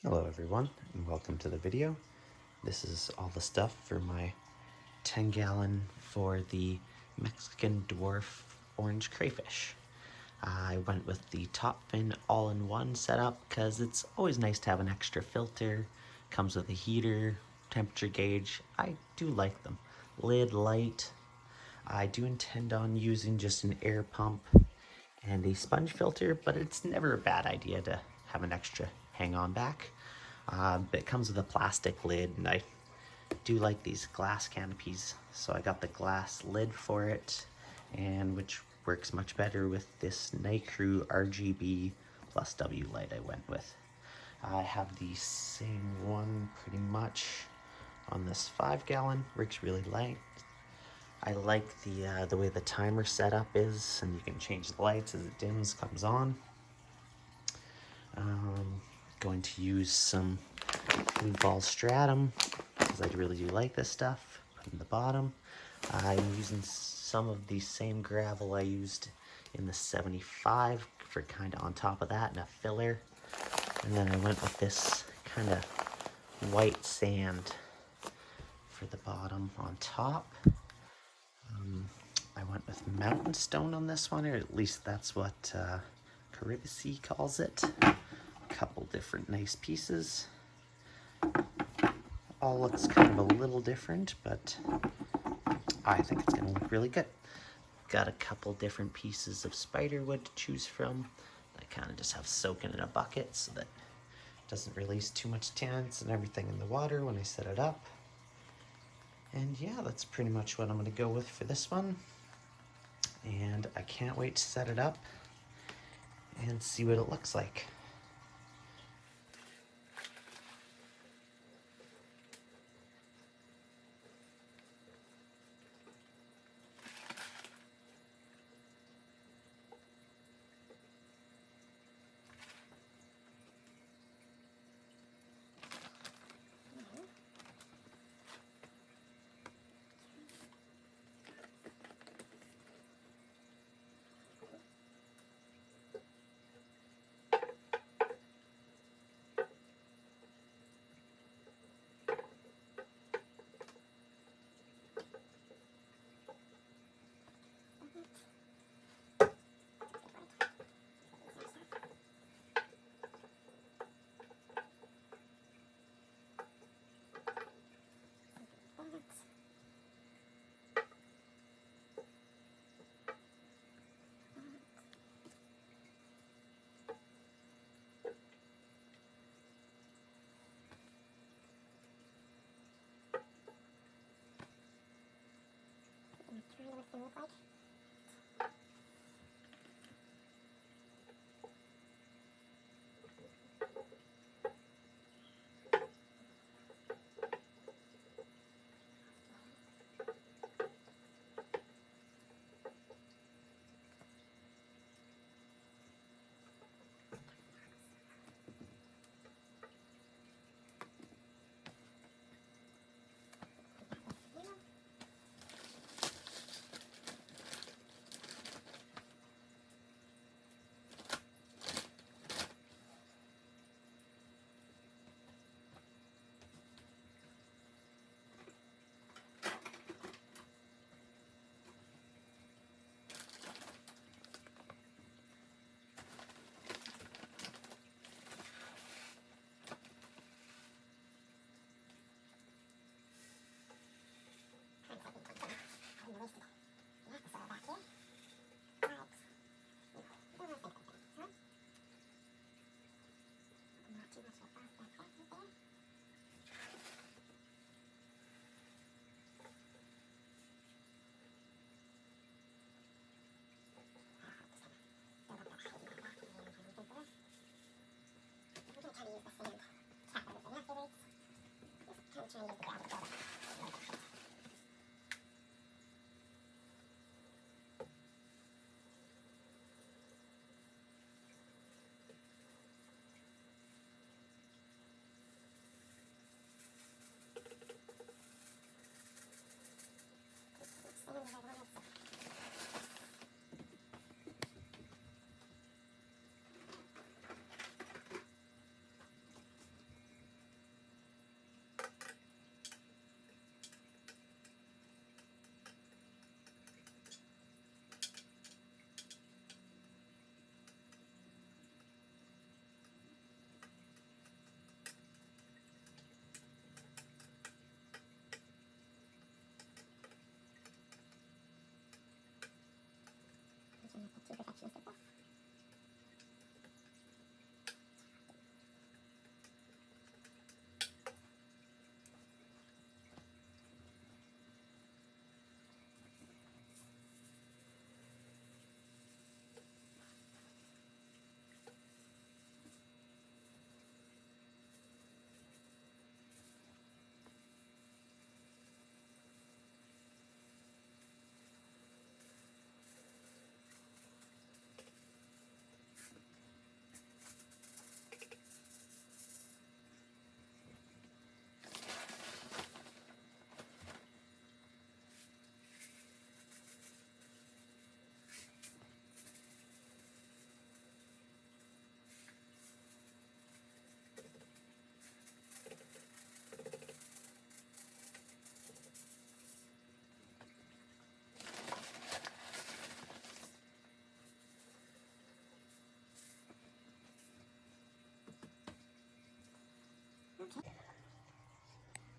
Hello everyone and welcome to the video. This is all the stuff for my 10 gallon for the Mexican Dwarf orange crayfish. I went with the top fin all-in-one setup because it's always nice to have an extra filter. Comes with a heater, temperature gauge. I do like them. Lid light. I do intend on using just an air pump and a sponge filter, but it's never a bad idea to have an extra hang-on back. It comes with a plastic lid, and I do like these glass canopies, so I got the glass lid for it, and which works much better with this NICREW RGB+W light I went with. I have the same one pretty much on this 5 gallon, works really light. I like the way the timer setup is, and you can change the lights as it dims, comes on. Going to use some Fluval Stratum because I really do like this stuff. Put in the bottom. I'm using some of the same gravel I used in the 75 for kind of on top of that and a filler. And then I went with this kind of white sand for the bottom on top. I went with mountain stone on this one, or at least that's what Carib calls it. Couple different nice pieces. All looks kind of a little different, but I think it's going to look really good. Got a couple different pieces of spider wood to choose from. I kind of just have soaking in a bucket so that it doesn't release too much tannins and everything in the water when I set it up. And yeah, that's pretty much what I'm going to go with for this one. And I can't wait to set it up and see what it looks like.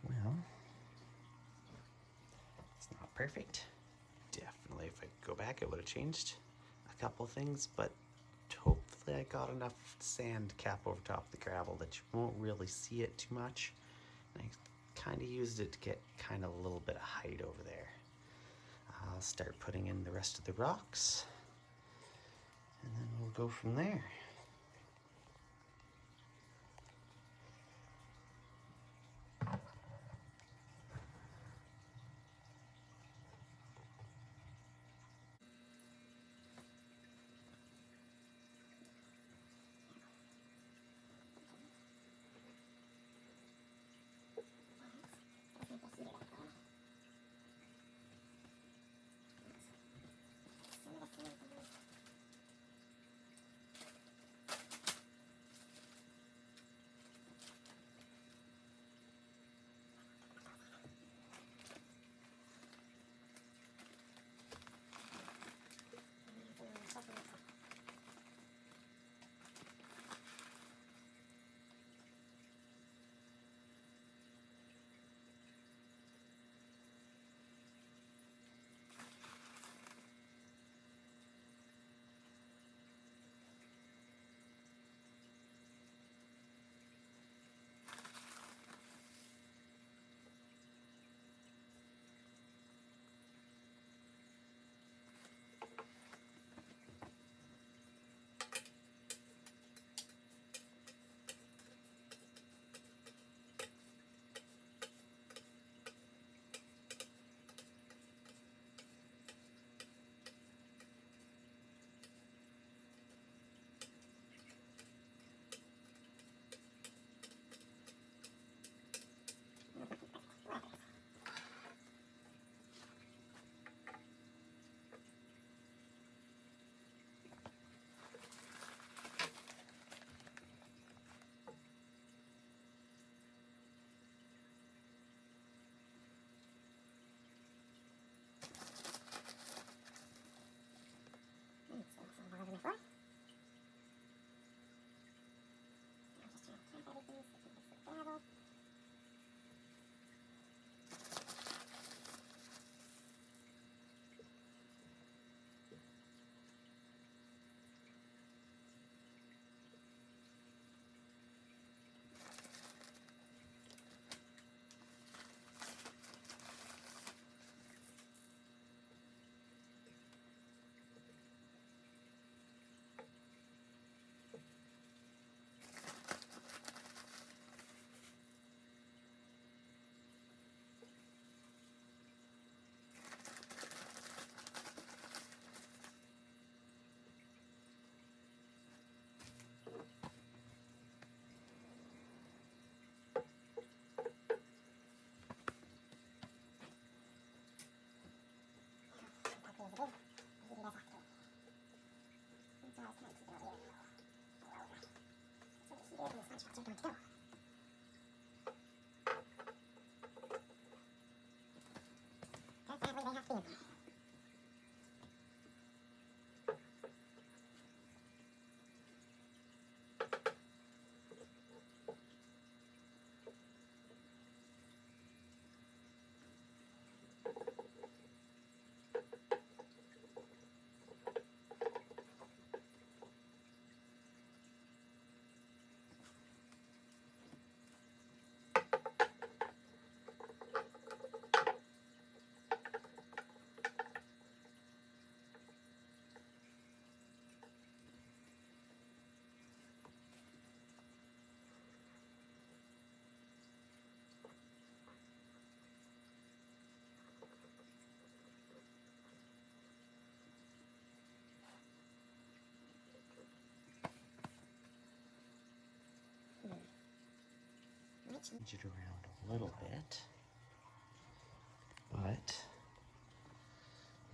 Well, it's not perfect. Definitely, if I go back, I would have changed a couple things, but hopefully I got enough sand cap over top of the gravel that you won't really see it too much. And I kind of used it to get kind of a little bit of height over there. I'll start putting in the rest of the rocks, and then we'll go from there. Change it around a little bit, but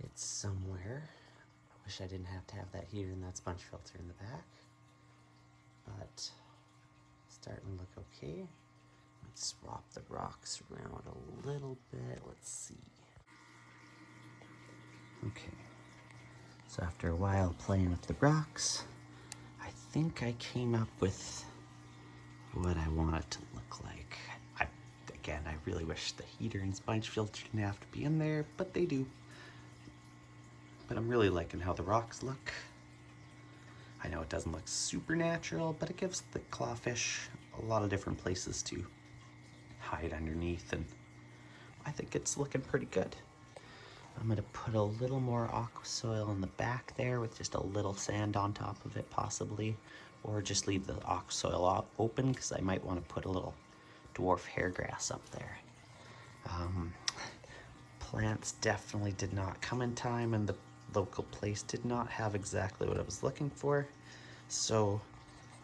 it's somewhere. I wish I didn't have to have that heater and that sponge filter in the back, but starting to look okay. Let's swap the rocks around a little bit. Let's see. Okay, so after a while playing with the rocks, I think I came up with what I want it to look like. Again, I really wish the heater and sponge filter didn't have to be in there, but they do. But I'm really liking how the rocks look. I know it doesn't look super natural, but it gives the clawfish a lot of different places to hide underneath, and I think it's looking pretty good. I'm gonna put a little more aqua soil in the back there with just a little sand on top of it possibly, or just leave the aqua soil open because I might want to put a little dwarf hairgrass up there. Plants definitely did not come in time, and the local place did not have exactly what I was looking for. So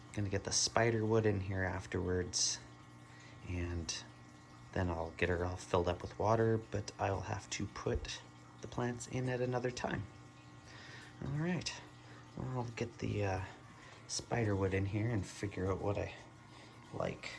I'm gonna get the spider wood in here afterwards, and then I'll get her all filled up with water, but I'll have to put the plants in at another time. All right, well, I'll get the spider wood in here and figure out what I like.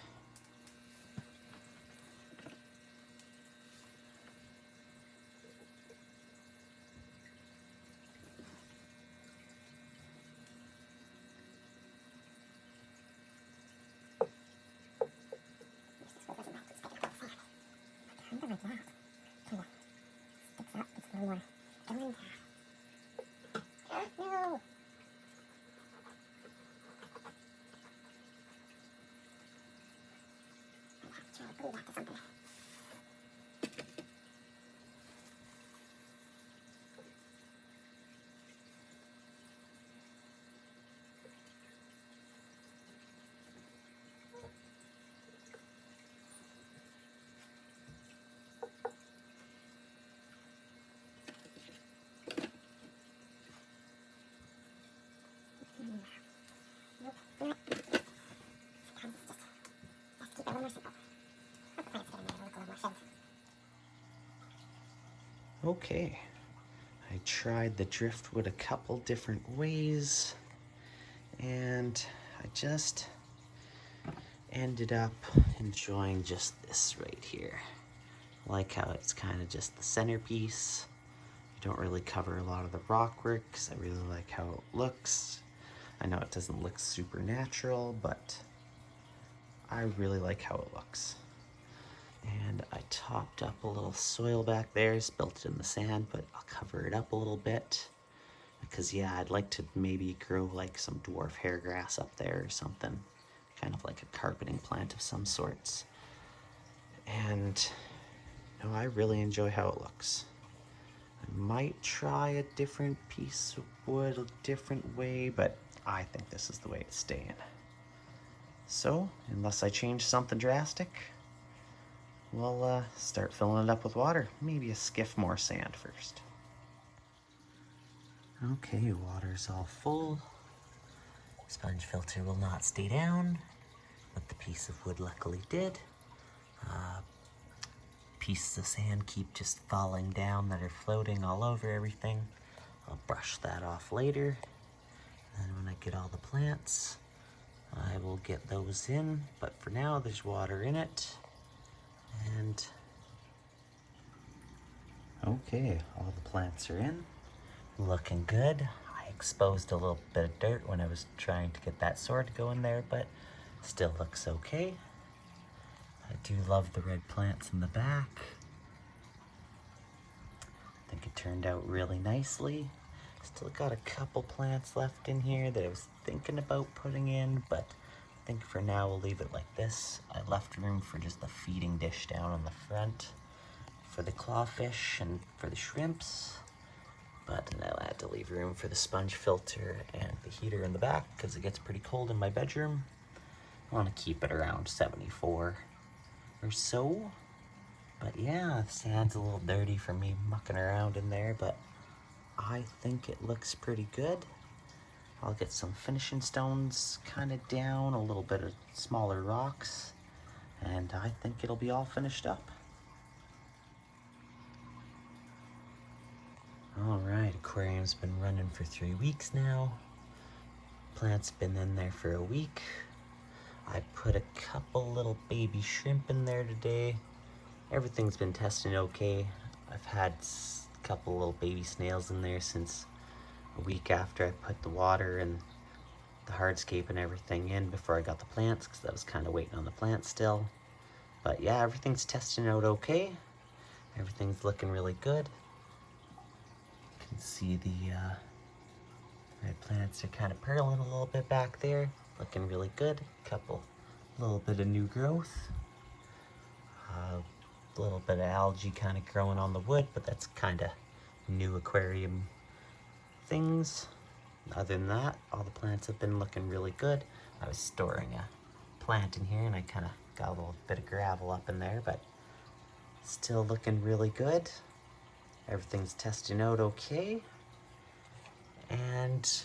Okay, I tried the driftwood a couple different ways, and I just ended up enjoying just this right here. I like how it's kind of just the centerpiece. You don't really cover a lot of the rock work because I really like how it looks. I know it doesn't look super natural, but I really like how it looks. And I topped up a little soil back there, spilt it in the sand, but I'll cover it up a little bit because yeah, I'd like to maybe grow like some dwarf hairgrass up there or something, kind of like a carpeting plant of some sorts. And no, I really enjoy how it looks. I might try a different piece of wood a different way, but I think this is the way it's staying. So, unless I change something drastic, we'll start filling it up with water. Maybe a skiff more sand first. Okay, water's all full. Sponge filter will not stay down, but the piece of wood luckily did. Pieces of sand keep just falling down that are floating all over everything. I'll brush that off later. And when I get all the plants, I will get those in, but for now there's water in it. And okay, all the plants are in, looking good. I exposed a little bit of dirt when I was trying to get that sword to go in there, but still looks okay. I do love the red plants in the back. I think it turned out really nicely. Still got a couple plants left in here that I was thinking about putting in, but I think for now we'll leave it like this. I left room for just the feeding dish down on the front for the clawfish and for the shrimps, but now I had to leave room for the sponge filter and the heater in the back because it gets pretty cold in my bedroom. I want to keep it around 74 or so, but yeah, the sand's a little dirty for me mucking around in there, but I think it looks pretty good. I'll get some finishing stones kind of down, a little bit of smaller rocks, and I think it'll be all finished up. All right, aquarium's been running for 3 weeks now. Plant's been in there for a week. I put a couple little baby shrimp in there today. Everything's been testing okay. I've had a couple little baby snails in there since a week after I put the water and the hardscape and everything in before I got the plants, because I was kind of waiting on the plants still. But yeah, everything's testing out okay. Everything's looking really good. You can see the red plants are kind of pearling a little bit back there. Looking really good. Little bit of new growth. A little bit of algae kind of growing on the wood, but that's kind of new aquarium things. Other than that, all the plants have been looking really good. I was storing a plant in here and I kind of got a little bit of gravel up in there, but still looking really good. Everything's testing out okay. And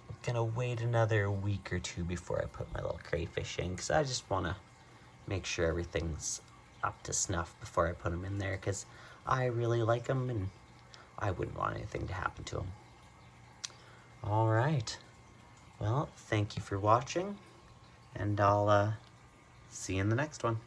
I'm gonna wait another week or two before I put my little crayfish in, because I just want to make sure everything's up to snuff before I put them in there, because I really like them and I wouldn't want anything to happen to them. All right, well, thank you for watching, and I'll see you in the next one.